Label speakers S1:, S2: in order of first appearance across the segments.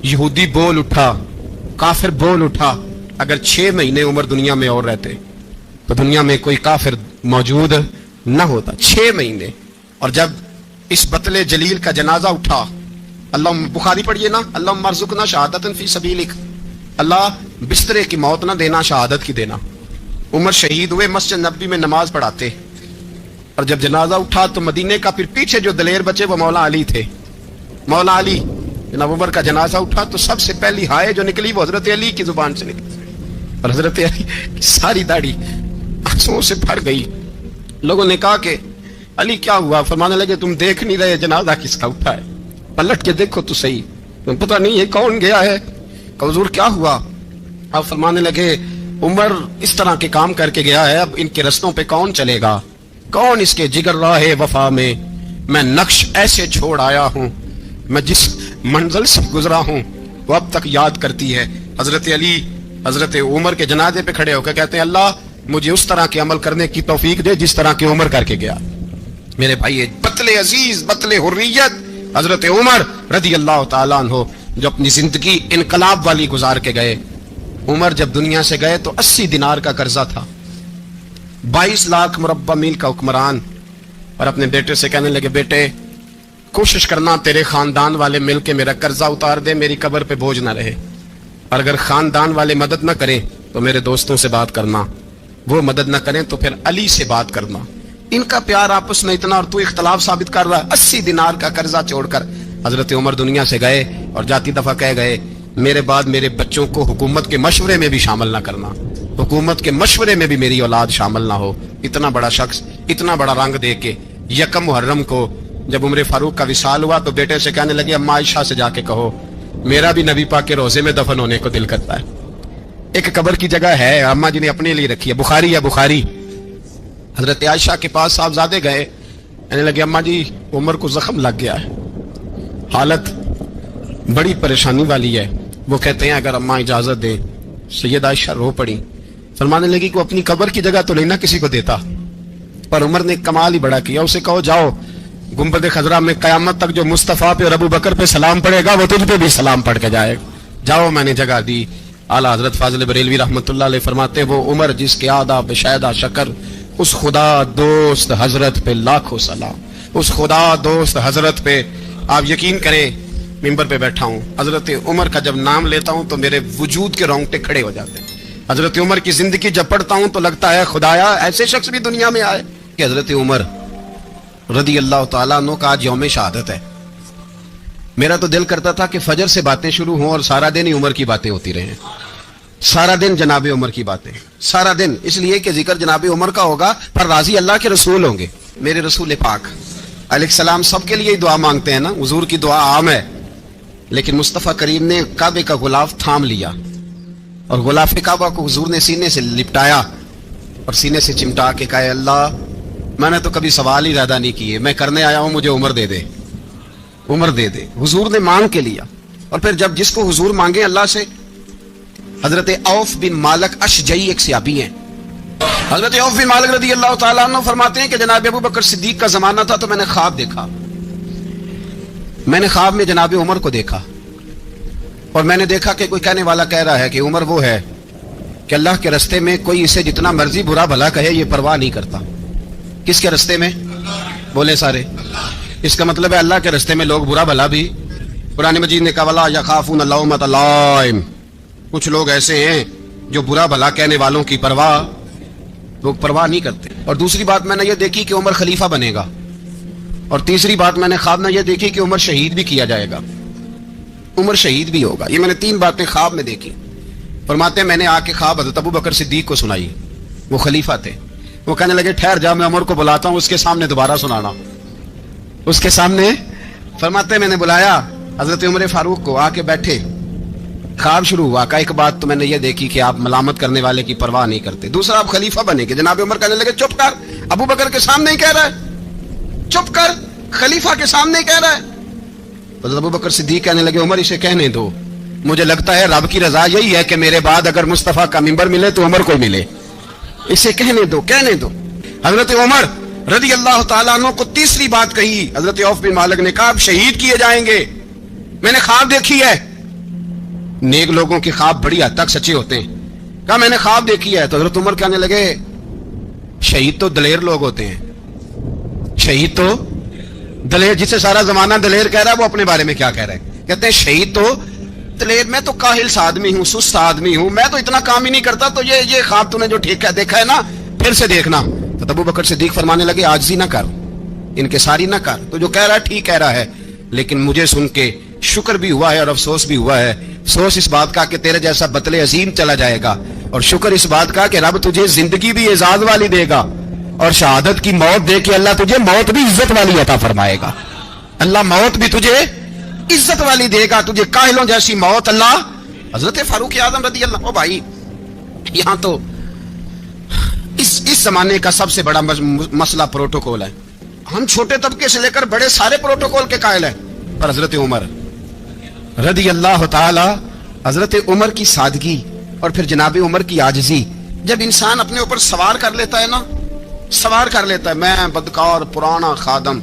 S1: यहूदी बोल उठा, काफिर बोल उठा, अगर 6 महीने उमर दुनिया में और रहते तो दुनिया में कोई काफिर मौजूद न होता। 6 महीने। और जब इस बतले जलील का जनाजा उठा, अल्लाह, बुखारी पढ़िए ना, अल्लाह मरजुकना शहादतन फी सबीलिक, अल्लाह बिस्तरे की मौत ना देना, शहादत की देना। उमर शहीद हुए, मस्जिद नबी में नमाज पढ़ाते। और जब जनाजा उठा तो मदीने का फिर पीछे जो दलेर बचे वो मौला अली थे। मौला अली, जनाब उमर का जनाजा उठा तो सबसे पहली हाय जो निकली वो हजरत अली की जुबान से निकली। और हजरत अली की सारी दाढ़ी आंसुओं से भर गई। लोगों ने कहा कि अली क्या हुआ? फरमाने लगे तुम देख नहीं रहे जनाजा किसका उठा है, पलट के देखो तो सही, तुम्हें पता नहीं है कौन गया है? हुजूर क्या हुआ? आप फरमाने लगे उमर इस तरह के काम करके गया है, अब इनके रस्तों पे कौन चलेगा? कौन इसके जिगर राहे वफा में मैं नक्श ऐसे छोड़ आया हूं, मैं जिस मंजिल से गुजरा हूं वो अब तक याद करती है। हजरत अली हजरत उमर के जनाजे पे खड़े होकर कहते हैं अल्लाह मुझे उस तरह के अमल करने की तौफीक दे जिस तरह के उमर करके गया। मेरे भाई, बतले अजीज, बतले हुर्रियत हजरत उमर रदी अल्लाह ताला अन्हु जो अपनी जिंदगी इनकलाब वाली गुजार के गए। उमर जब दुनिया से गए तो 80 दिनार का कर्जा था, 22 लाख मुरब्बा मील का हुक्मरान। और अपने बेटे से कहने लगे बेटे कोशिश करना तेरे खानदान वाले मिल के मेरा कर्जा उतार दे, मेरी कब्र पे बोझ ना रहे। और अगर खानदान वाले मदद ना करें तो मेरे दोस्तों से बात करना, वो मदद ना करें तो फिर अली से बात करना। इनका प्यार आपस में इतना और तू इख्तलाफ साबित कर रहा है। 80 दिनार का कर्जा छोड़कर हजरत उमर दुनिया से गए और जाती दफा कह गए मेरे बाद मेरे बच्चों को हुकूमत के मशवरे में भी शामिल ना करना, हुकूमत के मशवरे में भी मेरी औलाद शामिल ना हो। इतना बड़ा शख्स इतना बड़ा रंग दे के यकम मुहर्रम को जब उमर फारूक का विसाल हुआ तो बेटे से कहने लगे अम्मा आयशा से जाके कहो मेरा भी नबी पाक के रोजे में दफन होने को दिल करता है। एक कब्र की जगह है अम्मा जी ने अपने लिए रखी है, बुखारी है बुखारी। हजरत आयशा के पास साहबजादे गए, कहने लगे अम्मा जी उमर को जख्म लग गया है, हालत बड़ी परेशानी वाली है। वो कहते हैं अगर अम्मा इजाजत दे। सैयद आयशा रो पड़ी, फरमाने लगी कि अपनी कब्र की जगह तो नहीं ना किसी को देता। पर उमर ने कमाल ही बड़ा किया, उसे कहो जाओ गुंबद खजरा में कयामत तक जो मुस्तफा पे और अबू बकर पे सलाम पड़ेगा वो तुझ पे भी सलाम पढ़ के जाएगा, जाओ मैंने जगह दी। आला हजरत फाजिल बरेलवी रहमतुल्लाह अलैह फरमाते वो उमर जिसके आदा बेशायदा शकर, उस खुदा दोस्त हजरत पे लाखों सलाम, उस खुदा दोस्त हजरत पे। आप यकीन करें मिंबर पे बैठा हूं, हजरत उमर का जब नाम लेता हूं तो मेरे वजूद के रोंगटे खड़े हो जाते हैं। हजरत उमर की जिंदगी जब पढ़ता हूं तो लगता है खुदाया ऐसे शख्स भी दुनिया में आए। कि हजरत उमर रदी अल्लाह ताला अन्हु का आज यौम शहादत है। मेरा तो दिल करता था कि फजर से बातें शुरू हों और सारा दिन ही उमर की बातें होती रहें, सारा दिन जनाबे उमर की बातें, सारा दिन। इसलिए कि जिक्र जनाबे उमर का होगा पर राजी अल्लाह के रसूल होंगे। मेरे रसूल पाक अलैहिस्सलाम सबके लिए ही दुआ मांगते हैं ना, हुजूर की दुआ आम है। लेकिन मुस्तफ़ा करीम ने काबे का गुलाफ थाम लिया और गुलाफ काबा को हुजूर ने सीने से लिपटाया और सीने से चिमटा के कहा अल्लाह मैंने तो कभी सवाल ही ज्यादा नहीं किए, मैं करने आया हूं, मुझे उम्र दे दे, उम्र दे दे। हुजूर ने मांग के लिया। और फिर जब जिसको हुजूर मांगे अल्लाह से, हजरत औफ बिन मालिक अशजई एक सहाबी हैं, हजरत औफ बिन मालिक रदी अल्लाह ताला अन्हु फरमाते हैं कि जनाब अबू बकर सिद्दीक का जमाना था तो मैंने ख्वाब देखा, मैंने ख्वाब में जनाब उमर को देखा और मैंने देखा कि कोई कहने वाला कह रहा है कि उमर वो है कि अल्लाह के रस्ते में कोई इसे जितना मर्जी बुरा भला कहे ये परवाह नहीं करता। किसके रस्ते में? बोले सारे। इसका मतलब है अल्लाह के रस्ते में लोग बुरा भला भी, कुरान मजीद ने कहा वला यखाफून लौमत लाइम, कुछ लोग ऐसे हैं जो बुरा भला कहने वालों की लोग परवाह नहीं करते। और दूसरी बात मैंने ये देखी कि उमर खलीफा बनेगा। और तीसरी बात मैंने ख्वाब में ये देखी कि उमर शहीद भी किया जाएगा, उमर शहीद भी होगा। ये मैंने 3 बातें ख्वाब में देखी। फरमाते हैं मैंने आके ख्वाब हज़रत अबू बकर सिद्दीक को सुनाई, वो खलीफा थे। वो कहने लगे ठहर जा मैं उमर को बुलाता हूं, उसके सामने दोबारा सुनाना, उसके सामने। फरमाते मैंने बुलाया हजरत उमर फारूक को, आके बैठे, ख्वाब शुरू हुआ। का एक बात तो मैंने ये देखी कि आप मलामत करने वाले की परवाह नहीं करते, दूसरा आप खलीफा बनेंगे। जनाब उमर कहने लगे चुप कर, अबू बकर के सामने ही कह रहा है, चुप कर, खलीफा के सामने ही कह रहा है। तो अबू बकर सिद्दीक कहने लगे उमर इसे कहने दो, मुझे लगता है रब की रजा यही है कि मेरे बाद अगर मुस्तफा का मिंबर मिले तो उमर को मिले, इसे कहने दो, कहने दो। हजरत उमर रदी अल्लाह ताला अन्हु को तीसरी बात कही। हजरत औफ बिन मालिक ने कहा आप शहीद किए जाएंगे, मैंने ख्वाब देखी है, नेक लोगों के ख्वाब बड़ी हद तक सच्चे होते हैं। कहा मैंने ख्वाब देखी है। तो हजरत उमर कहने लगे शहीद तो दलेर लोग होते हैं, शहीद तो दलेर, जिसे सारा जमाना दलेर कह रहा है वो अपने बारे में क्या कह रहा है? कहते हैं शहीद तो दलेर, मैं तो काहिल सा आदमी हूं, सुस्त आदमी हूं, मैं तो इतना काम ही नहीं करता, तो ये ख्वाब तूने जो ठीक है देखा है ना, फिर से देखना। तो अबू बकर सिद्दीक फरमाने लगे आजिज़ी ना कर, इनकिसारी ना कर, तो जो कह रहा है ठीक कह रहा है, लेकिन मुझे सुन के शुक्र भी हुआ है और अफसोस भी हुआ है। अफसोस इस बात का कि तेरे जैसा बतले अजीम चला जाएगा, और शुक्र इस बात का कि रब तुझे जिंदगी भी एजाज वाली देगा, और शहादत की मौत दे के अल्लाह तुझे मौत भी इज्जत वाली अता फरमाएगा। अल्लाह मौत भी तुझे इज्जत वाली देगा, तुझे काहिलों जैसी मौत अल्लाह। हजरत फारूक आजम रदी अल्लाह, ओ भाई यहां तो इस जमाने का सबसे बड़ा मसला प्रोटोकॉल है। हम छोटे तबके से लेकर बड़े सारे प्रोटोकॉल के कायल हैं, पर हजरत उमर रदी अल्लाह ताला, हजरत उमर की सादगी और फिर जनाब उमर की आजिज़ी, जब इंसान अपने ऊपर सवार कर लेता है ना, सवार कर लेता है, मैं बदकार पुराना खादम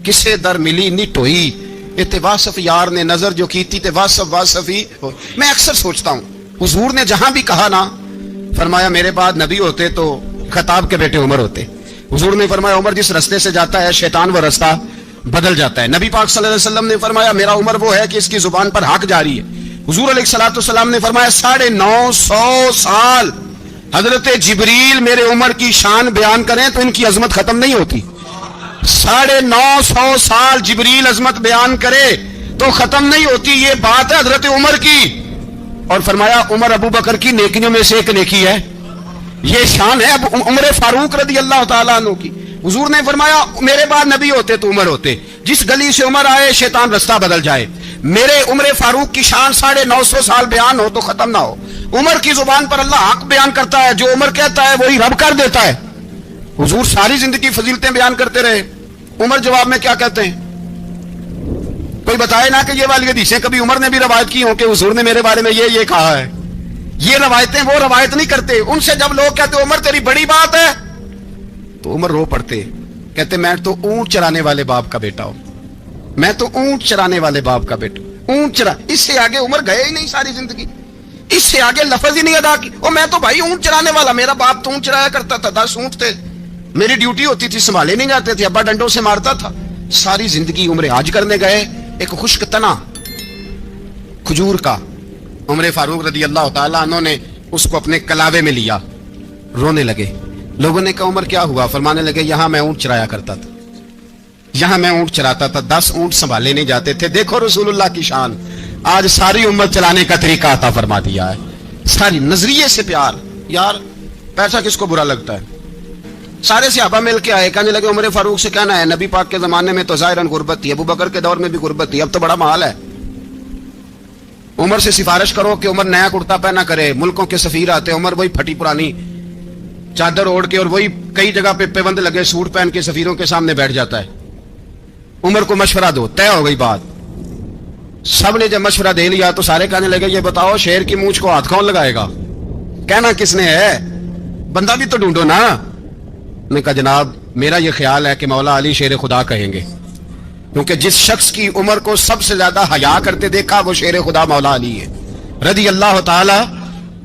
S1: किसे दर मिली नी टोई, इते वासफ यार ने नजर जो की थी ते वासफ वासफ ही। मैं अक्सर सोचता हूं हुजूर ने जहां भी कहा ना, फरमाया मेरे बाद नबी होते तो खताब के बेटे उमर होते। हुजूर ने फरमाया उमर जिस रास्ते से जाता है शैतान वो रास्ता बदल जाता है। नबी पाक सल्लल्लाहु अलैहि वसल्लम ने फरमाया मेरा उमर वो है कि इसकी जुबान पर हक जारी है। हुजूर अलैहिस्सलाम ने फरमाया 950 साल हजरत जिब्रील मेरे उमर की शान बयान करें तो इनकी अजमत खत्म नहीं होती। 950 साल जिब्रील अजमत बयान करे तो खत्म नहीं होती। ये बात है हजरत उमर की। और फरमाया उमर अबू बकर की नेकियों में से एक नेकी है, ये शान है उमर फारूक रदी अल्लाह ताला अन्हु की। हुजूर ने फरमाया मेरे बाद नबी होते तो उमर होते, जिस गली से उमर आए शैतान रास्ता बदल जाए। मेरे उमर फारूक की शान 950 साल बयान हो तो खत्म ना हो। उमर की जुबान पर अल्लाह हक बयान करता है, जो उमर कहता है वही रब कर देता है। हुजूर सारी जिंदगी फजीलतें बयान करते रहे, उमर जवाब में क्या कहते हैं? कोई बताए ना कि ये वाली हदीसें कभी उमर ने भी रवायत की हो कि हुजूर ने मेरे बारे में ये कहा है। ये रवायतें वो रवायत नहीं करते। उनसे जब लोग कहते उमर तेरी बड़ी बात है तो उमर रो पड़ते, कहते मैं तो ऊंट चराने वाले बाप का बेटा हूं, मैं तो ऊंट चराने वाले बाप का बेटा, ऊंट चरा। इससे आगे उमर गए ही नहीं सारी जिंदगी, इससे आगे लफ्ज ही नहीं अदा की। ओ मैं तो भाई ऊंट चराने वाला, मेरा बाप तो ऊंट चराया करता था, 10 ऊंट थे, मेरी ड्यूटी होती थी, संभाले नहीं जाते थे, अब्बा डंडों से मारता था। सारी जिंदगी उम्र हज करने गए, एक खुश्क तना खजूर का उमर फारूक रदी अल्लाह ताला अन्हु ने उसको अपने कलावे में लिया, रोने लगे। लोगों ने कहा उमर क्या हुआ? फरमाने लगे यहां मैं ऊंट चराया करता था, यहां मैं ऊंट चराता था, 10 ऊंट संभाले नहीं जाते थे। देखो रसूलुल्लाह की शान, आज सारी उम्मत चलाने का तरीका अता फरमा दिया है। सारी नजरिए से प्यार। यार पैसा किसको बुरा लगता है? सारे सहाबा मिल के आए, कहने लगे उमर फारूक से कहना है नबी पाक के जमाने में तो जाहिरन गुर्बत थी, अबू बकर के दौर में भी गुर्बत थी, अब तो बड़ा माल है। उमर से सिफारिश करो कि उमर नया कुर्ता पहना करे। मुल्कों के सफीर आते, उमर वही फटी पुरानी चादर ओढ़ के और वही कई जगह पे पेबंद लगे सूट पहन के सफीरों के सामने बैठ जाता है। उमर को मशवरा दो, तय हो गई बात। सब ने जब मशवरा दे लिया तो सारे कहने लगे ये बताओ शेर की मूंछ को हाथ कौन लगाएगा? कहना किसने है? बंदा भी तो ढूंढो ना। ने कहा जनाब मेरा यह ख्याल है कि मौला अली शेर खुदा कहेंगे, क्योंकि जिस शख्स की उमर को सबसे ज्यादा हया करते देखा वो शेर खुदा मौला अली है रदी अल्लाह ताला।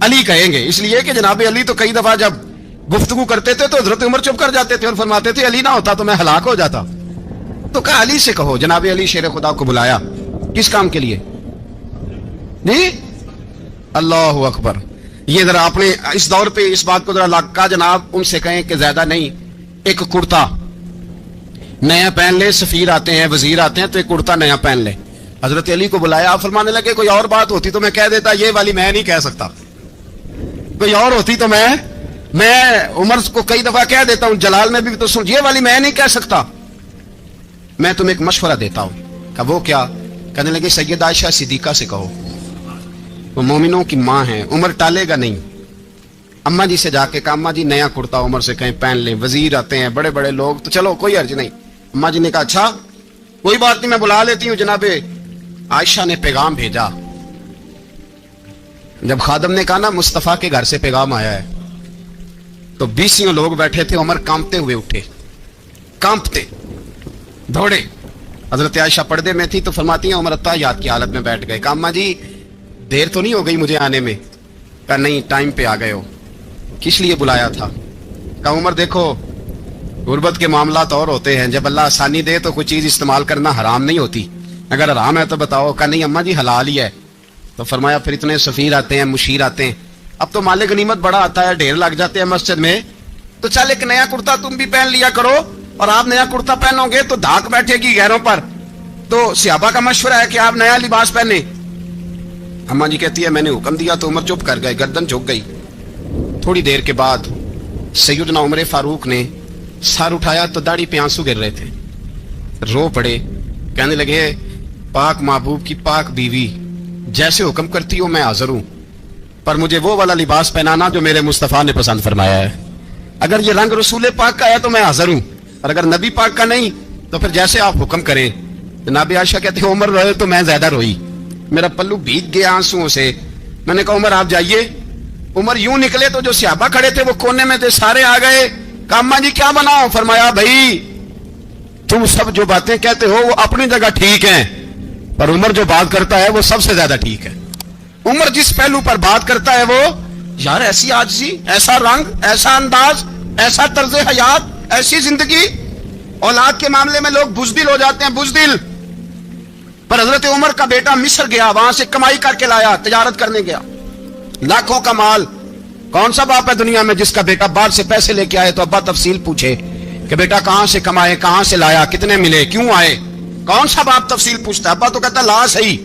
S1: अली कहेंगे इसलिए कि जनाब अली तो कई दफा जब गुफ्तगू करते थे तो हजरत उमर चुप कर जाते थे और फरमाते थे अली ना होता तो मैं हलाक हो जाता। तो कहा अली से कहो। जनाब अली शेर खुदा को बुलाया, किस काम के लिए? नहीं, अल्लाह अकबर। ये जरा अपने इस दौर पे इस बात को जरा लगा जनाब उनसे कहें कि ज्यादा नहीं, एक कुर्ता नया पहन ले, सफीर आते हैं वजीर आते हैं तो एक कुर्ता नया पहन ले। हजरत अली को बुलाया, आप फरमाने लगे कोई और बात होती तो मैं कह देता, ये वाली मैं नहीं कह सकता। कोई और होती तो मैं उमर को कई दफा कह देता हूं, जलाल में भी तो सुन, ये वाली मैं नहीं कह सकता। मैं तुम्हें एक मशवरा देता हूं। कहा वो क्या? कहने लगे सैयदा आयशा सिद्दीका से कहो, वो मोमिनों की मां है, उमर टालेगा नहीं। अम्मा जी से जाके कहा अम्मा जी नया कुर्ता उमर से कहीं पहन लें, वजीर आते हैं बड़े बड़े लोग तो चलो कोई अर्ज नहीं। अम्मा जी ने कहा अच्छा कोई बात नहीं मैं बुला लेती हूँ। जनाबे आयशा ने पैगाम भेजा। जब खादम ने कहा ना मुस्तफा के घर से पैगाम आया है तो 20 लोग बैठे थे। उमर कांपते हुए उठे, कांपते दौड़े। हजरत आयशा पर्दे में थी तो फरमाती हैं उमर अत्ताहियात की हालत में बैठ गए। कहा अम्मा जी دیر تو نہیں ہو گئی مجھے آنے میں؟ کہا نہیں، ٹائم پہ آ گئے ہو۔ کس لیے بلایا تھا؟ کہا عمر دیکھو، غربت کے معاملات اور ہوتے ہیں، جب اللہ آسانی دے تو کوئی چیز استعمال کرنا حرام نہیں ہوتی، اگر حرام ہے تو بتاؤ۔ کہا نہیں اماں جی حلال ہی ہے۔ تو فرمایا پھر اتنے سفیر آتے ہیں، مشیر آتے ہیں، اب تو مال غنیمت بڑا آتا ہے، ڈھیر لگ جاتے ہیں مسجد میں، تو چل ایک نیا کرتا تم بھی پہن لیا کرو، اور آپ نیا کرتا پہنو گے تو دھاک بیٹھے گی غیروں پر، تو صحابہ کا مشورہ ہے کہ آپ نیا لباس پہنے۔ اماں جی کہتی ہے میں نے حکم دیا تو عمر چپ کر گئے، گردن جھک گئی۔ تھوڑی دیر کے بعد سیدنا عمر فاروق نے سر اٹھایا تو داڑھی پہ آنسو گر رہے تھے، رو پڑے، کہنے لگے پاک محبوب کی پاک بیوی جیسے حکم کرتی ہو میں حاضر ہوں، پر مجھے وہ والا لباس پہنانا جو میرے مصطفیٰ نے پسند فرمایا ہے، اگر یہ رنگ رسول پاک کا ہے تو میں حاضر ہوں، اور اگر نبی پاک کا نہیں تو پھر جیسے آپ حکم کریں۔ جناب عائشہ کہتے ہیں عمر روئے تو میں زیادہ روئی، میرا پلو بھیگ گیا آنسوؤں سے۔ میں نے کہا عمر آپ جائیے۔ عمر یوں نکلے تو جو صحابہ کھڑے تھے وہ کونے میں تھے، سارے آ گئے۔ کہا اماں جی کیا بناؤ؟ فرمایا بھائی تم سب جو باتیں کہتے ہو وہ اپنی جگہ ٹھیک ہیں، پر عمر جو بات کرتا ہے وہ سب سے زیادہ ٹھیک ہے۔ عمر جس پہلو پر بات کرتا ہے وہ، یار ایسی عاجزی، ایسا رنگ، ایسا انداز، ایسا طرز حیات، ایسی زندگی، اولاد کے معاملے میں لوگ بزدل ہو جاتے ہیں، بزدل، پر حضرت عمر کا بیٹا مصر گیا، وہاں سے کمائی کر کے لایا، تجارت کرنے گیا، لاکھوں کا مال۔ کون سا باپ ہے دنیا میں جس کا بیٹا باہر سے پیسے لے کے آئے تو ابا تفصیل پوچھے کہ بیٹا کہاں سے کمائے، کہاں سے لایا، کتنے ملے، کیوں آئے؟ کون سا باپ تفصیل پوچھتا ہے؟ ابا تو کہتا لا صحیح،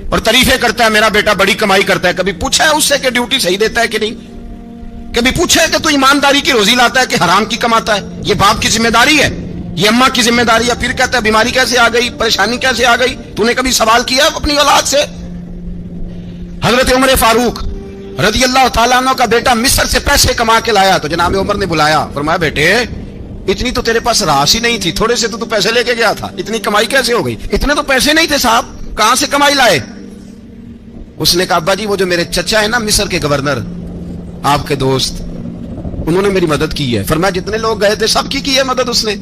S1: اور تعریفیں کرتا ہے میرا بیٹا بڑی کمائی کرتا ہے۔ کبھی پوچھا ہے اس سے کہ ڈیوٹی صحیح دیتا ہے کہ نہیں؟ کبھی پوچھا ہے کہ تو ایمانداری کی روزی لاتا ہے کہ حرام کی کماتا ہے؟ یہ باپ کی ذمہ داری ہے، یہ اماں کی ذمہ داری ہے۔ پھر کہتا ہے بیماری کیسے آ گئی، پریشانی کیسے آ گئی؟ تو نے کبھی سوال کیا اپنی اولاد سے؟ حضرت عمر فاروق رضی اللہ تعالیٰ عنہ کا بیٹا مصر سے پیسے کما کے لایا تو جناب عمر نے بلایا، فرمایا بیٹے اتنی تو تیرے پاس راس ہی نہیں تھی، تھوڑے سے تو پیسے لے کے گیا تھا، اتنی کمائی کیسے ہو گئی؟ اتنے تو پیسے نہیں تھے صاحب، کہاں سے کمائی لائے؟ اس نے کہا ابا جی وہ جو میرے چچا ہے نا مصر کے گورنر، آپ کے دوست، انہوں نے میری مدد کی ہے۔ فرمایا جتنے لوگ گئے تھے سب کی ہے مدد اس نے؟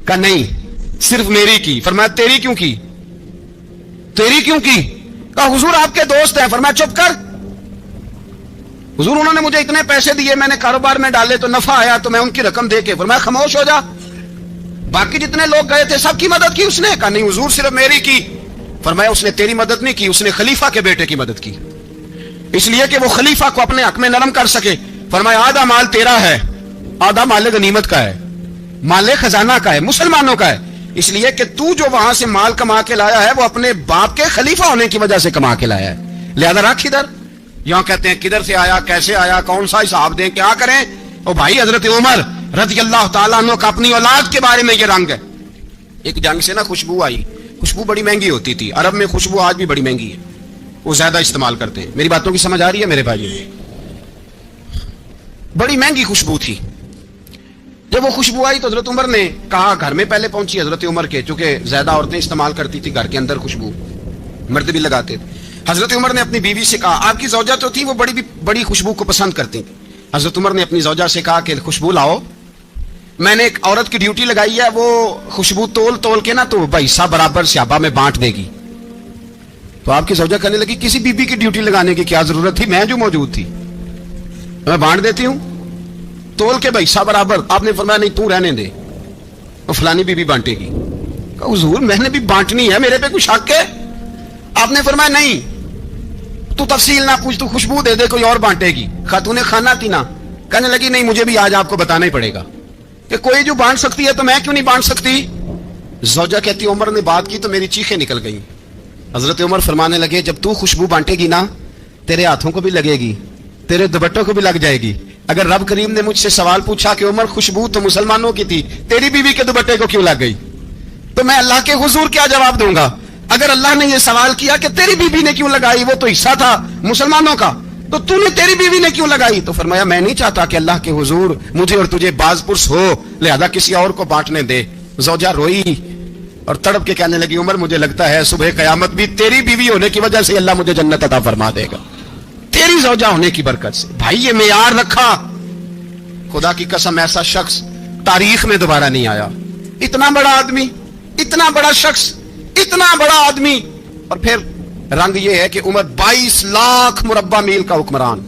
S1: کہا نہیں صرف میری کی۔ فرمایا تیری کیوں کی؟ تیری کیوں کی؟ کہا حضور آپ کے دوست ہیں۔ فرمایا چپ کر، حضور انہوں نے مجھے اتنے پیسے دیے، میں نے کاروبار میں ڈالے تو نفع آیا تو میں ان کی رقم دے کے۔ فرمایا خاموش ہو جا، باقی جتنے لوگ گئے تھے سب کی مدد کی اس نے؟ کہا نہیں حضور صرف میری کی۔ فرمایا اس نے تیری مدد نہیں کی، اس نے خلیفہ کے بیٹے کی مدد کی، اس لیے کہ وہ خلیفہ کو اپنے حق میں نرم کر سکے۔ فرمایا آدھا مال تیرا ہے، آدھا مال غنیمت کا ہے، مال خزانہ کا ہے، مسلمانوں کا ہے، اس لیے کہ تو جو وہاں سے مال کما کے لایا ہے وہ اپنے باپ کے خلیفہ ہونے کی وجہ سے کما کے لایا ہے، لہذا رکھ ادھر۔ یہاں کہتے ہیں کدھر سے آیا، کیسے آیا، کون سا حساب دیں، کیا کریں؟ او بھائی حضرت عمر رضی اللہ تعالیٰ عنہ کا اپنی اولاد کے بارے میں یہ رنگ ہے۔ ایک جنگ سے نا خوشبو آئی، خوشبو بڑی مہنگی ہوتی تھی، عرب میں خوشبو آج بھی بڑی مہنگی ہے، وہ زیادہ استعمال کرتے ہیں۔ میری باتوں کی سمجھ آ رہی ہے میرے بھائی؟ بڑی مہنگی خوشبو تھی۔ جب وہ خوشبو آئی تو حضرت عمر نے کہا، گھر میں پہلے پہنچی حضرت عمر کے، چونکہ زیادہ عورتیں استعمال کرتی تھی گھر کے اندر خوشبو، مرد بھی لگاتے تھے۔ حضرت عمر نے اپنی بیوی سے کہا، آپ کی زوجہ تو تھی وہ بڑی خوشبو کو پسند کرتی تھی۔ حضرت عمر نے اپنی زوجہ سے کہا کہ خوشبو لاؤ، میں نے ایک عورت کی ڈیوٹی لگائی ہے، وہ خوشبو تول کے نا تو حصہ برابر صحابہ میں بانٹ دے گی۔ تو آپ کی زوجہ کہنے لگی کسی بی بی کی ڈیوٹی لگانے کی کیا ضرورت تھی، میں جو موجود تھی میں بانٹ دیتی ہوں تول کے حصہ برابر۔ آپ نے فرمایا نہیں تو رہنے دے، وہ فلانی بی بی بانٹے گی۔ کہا حضور میں نے بھی بانٹنی ہے، میرے پہ کچھ حق ہے؟ آپ نے فرمایا نہیں تو تفصیل نہ پوچھ، تو خوشبو دے دے کوئی اور بانٹے گی۔ خاتون کھانا تھی نا، کہنے لگی نہیں مجھے بھی آج آپ کو بتانا ہی پڑے گا کہ کوئی جو بانٹ سکتی ہے تو میں کیوں نہیں بانٹ سکتی؟ زوجہ کہتی عمر نے بات کی تو میری چیخیں نکل گئیں۔ حضرت عمر فرمانے لگے جب تو خوشبو بانٹے گی نا تیرے ہاتھوں کو بھی لگے گی، تیرے دوپٹوں کو بھی لگ جائے گی۔ اگر رب کریم نے مجھ سے سوال پوچھا کہ عمر خوشبو تو مسلمانوں کی تھی، تیری بیوی کے دوپٹے کو کیوں لگ گئی، تو میں اللہ کے حضور کیا جواب دوں گا؟ اگر اللہ نے یہ سوال کیا کہ تیری بیوی نے کیوں لگائی، وہ تو حصہ تھا مسلمانوں کا، تو تو نے تیری بیوی نے کیوں لگائی؟ تو فرمایا میں نہیں چاہتا کہ اللہ کے حضور مجھے اور تجھے باز پرس ہو، لہذا کسی اور کو بانٹنے دے۔ زوجہ روئی اور تڑپ کے کہنے لگی عمر مجھے لگتا ہے صبح قیامت بھی تیری بیوی ہونے کی وجہ سے اللہ مجھے جنت عطا فرما دے گا، تیری زوجہ ہونے کی برکت سے۔ بھائی یہ معیار رکھا، خدا کی قسم ایسا شخص تاریخ میں دوبارہ نہیں آیا۔ اتنا بڑا آدمی، اتنا بڑا شخص، اتنا بڑا آدمی، اور پھر रंग ये है कि उमर 22 लाख मुरब्बा मील का हुक्मरान,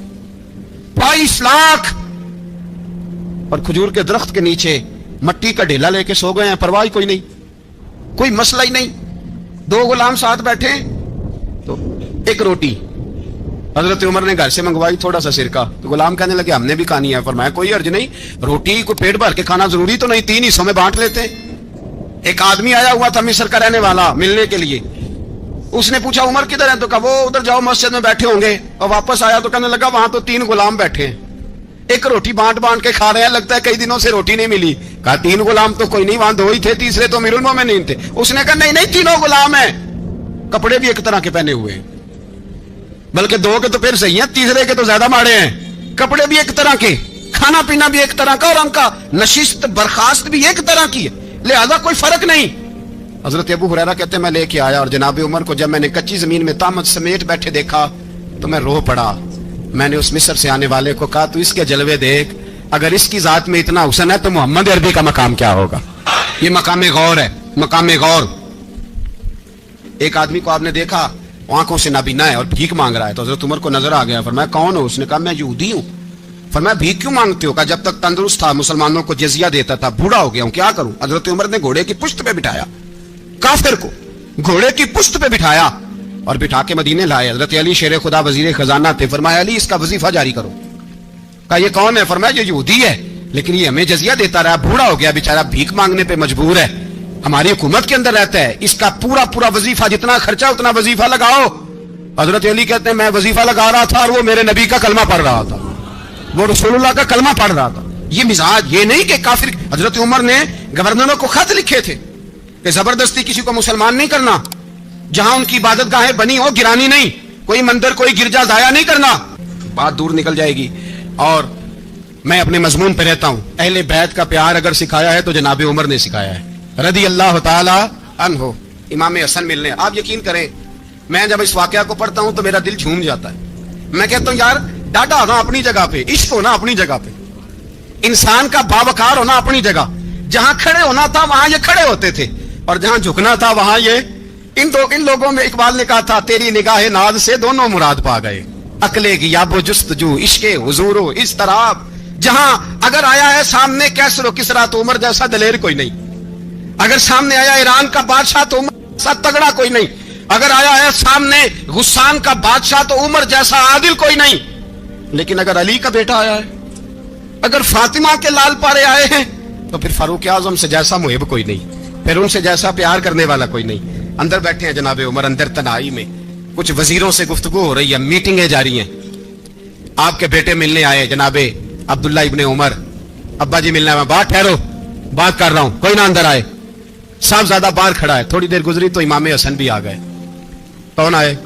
S1: 22 लाख, और खजूर के दरख्त के नीचे मट्टी का ढेला लेके सो गए हैं, परवाह कोई नहीं, कोई मसला ही नहीं। 2 गुलाम साथ बैठे तो एक रोटी हजरत उमर ने घर से मंगवाई, थोड़ा सा सिरका, तो गुलाम कहने लगे हमने भी खानी है। फरमाया कोई अर्ज नहीं, रोटी को पेट भर के खाना जरूरी तो नहीं, 3 हिस्सों में बांट लेते हैं। एक आदमी आया हुआ था मिस्र का रहने वाला मिलने के लिए, उसने पूछा उमर किधर है, तो कहा वो उधर जाओ मस्जिद में बैठे होंगे, और वापस आया तो कहने लगा वहां तो 3 गुलाम बैठे हैं, एक रोटी बांट बांट के खा रहे हैं, लगता है कई दिनों से रोटी नहीं मिली। कहा 3 गुलाम तो कोई नहीं, वहां 2 ही थे, तीसरे तो अमीरुल मोमिनीन थे। उसने कहा नहीं नहीं, 3 गुलाम है, कपड़े भी एक तरह के पहने हुए हैं, बल्कि 2 के तो फिर सही है, तीसरे के तो ज्यादा माड़े हैं, कपड़े भी एक तरह के, खाना पीना भी एक तरह का, और उनका नशिस्त बर्खास्त भी एक तरह की है, लिहाजा कोई फर्क नहीं। हजरत अबू हुरैरा कहते हैं मैं लेके आया, और जनाब उमर को जब मैंने कच्ची जमीन में तामत समेट बैठे देखा तो मैं रो पड़ा। मैंने उस मिस्र से आने वाले को कहा तू इसके जलवे देख, अगर इसकी जात में इतना हुस्न है तो मोहम्मद अरबी का मकाम क्या होगा। ये मकाम गौर है, मकाम गौर। एक आदमी को आपने देखा आंखों से नाबीना है और भीख मांग रहा है, तो हजरत उमर को नजर आ गया, फरमाया कौन हो? उसने कहा मैं यहूदी हूं। फरमाया भीख क्यों मांगते हो? कहा जब तक तंदुरुस्त था मुसलमानों को जजिया देता था, बूढ़ा हो गया हूं, क्या करूं? हजरत उमर ने घोड़े की पुश्त पे बिठाया, काफिर को घोड़े की पुश्त पे बिठाया और बिठा के मदीने लाए। हजरत अली शेर खुदा वजीर खजाना थे, फरमाया अली इसका वजीफा जारी करो। कहा ये कौन है? फरमाया ये यहूदी है, लेकिन ये हमें जजिया देता रहा, बूढ़ा हो गया बेचारा, भीख मांगने पे मजबूर है, हमारी हुकूमत के अंदर रहता है, इसका पूरा पूरा वजीफा, जितना खर्चा उतना वजीफा लगाओ। हजरत अली कहते हैं मैं वजीफा लगा रहा था और वो मेरे नबी का कलमा पढ़ रहा था, वो रसूलुल्लाह का कलमा पढ़ रहा था। ये मिजाज, ये नहीं कि काफिर। हजरत उमर ने गवर्नरों को खत लिखे थे कि जबरदस्ती किसी को मुसलमान नहीं करना, जहां उनकी इबादत गाहें बनी हो गिरानी नहीं, कोई मंदिर कोई गिरजा जाया नहीं करना, बात दूर निकल जाएगी। और मैं अपने मजमून पे रहता हूं, अहले बैत का प्यार अगर सिखाया है तो जनाब उमर ने सिखाया है रदी अल्लाह ताला अन्हो। इमाम हसन मिलने, आप यकीन करें मैं जब इस वाकया को पढ़ता हूं तो मेरा दिल झूम जाता है। मैं कहता हूं यार डाटा होना अपनी जगह पे, इश्क होना अपनी जगह पे, इंसान का बावकार होना अपनी जगह, जहां खड़े होना था वहां ये खड़े होते थे, और जहां झुकना था वहां ये इन लोगों में इकबाल ने कहा था तेरी निगाह नाज से दोनों मुराद पा गए, अकले की याबो जुस्तजू इश्के हुजूरो इस तरह। जहां अगर आया है सामने कैसरो किसरा तो उमर जैसा दलेर कोई नहीं, अगर सामने आया ईरान का बादशाह तो उमर जैसा तगड़ा कोई नहीं, अगर आया है सामने गुस्सान का बादशाह तो उमर जैसा आदिल कोई नहीं। लेकिन अगर अली का बेटा आया है, अगर फातिमा के लाल पारे आए हैं, तो फिर फारूक आजम से जैसा मुहिब कोई नहीं, फिर उनसे जैसा प्यार करने वाला कोई नहीं। अंदर बैठे हैं जनाब उमर, अंदर तनाई में कुछ वजीरों से गुफ्तगू हो रही है, मीटिंगें जारी हैं। आपके बेटे मिलने आए जनाबे अब्दुल्ला इब्ने उमर, अब्बा जी मिलने आए, बात ठहरो बात कर रहा हूं, कोई ना अंदर आए। साहबजादा बाहर खड़ा है, थोड़ी देर गुजरी तो इमाम हसन भी आ गए। कौन आए?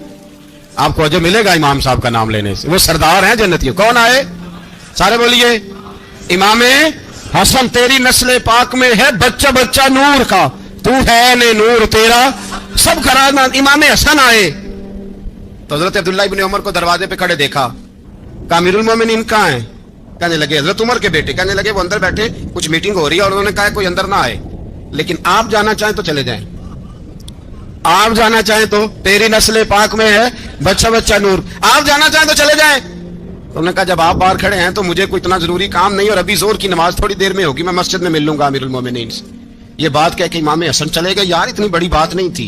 S1: आपको अजर मिलेगा इमाम साहब का नाम लेने से, वो सरदार हैं जन्नतियों। कौन आए? सारे बोलिए इमाम हसन, तेरी नस्ल पाक में है बच्चा बच्चा नूर का, तू है ने नूर तेरा सब खराना। इमाम हसन आए तो हजरत अब्दुल्ला इब्ने उमर को दरवाजे पे खड़े देखा, कहा अमीरुल मोमिनीन कहां है? कहने लगे हजरत उमर के बेटे। कहने लगे वो अंदर बैठे, कुछ मीटिंग हो रही है और उन्होंने कहा कोई अंदर ना आए, लेकिन आप जाना चाहें तो चले जाएं, आप जाना चाहें तो, तेरी नस्ल पाक में है बच्चा बच्चा नूर, आप जाना चाहें तो चले जाएं। तो उन्होंने कहा जब आप बाहर खड़े हैं तो मुझे कोई इतना जरूरी काम नहीं, और अभी जोर की नमाज थोड़ी देर में होगी, मैं मस्जिद में मिल लूंगा अमीरुल मोमिनीन से। ये बात कह के इमाम हसन चले गए। यार इतनी बड़ी बात नहीं थी,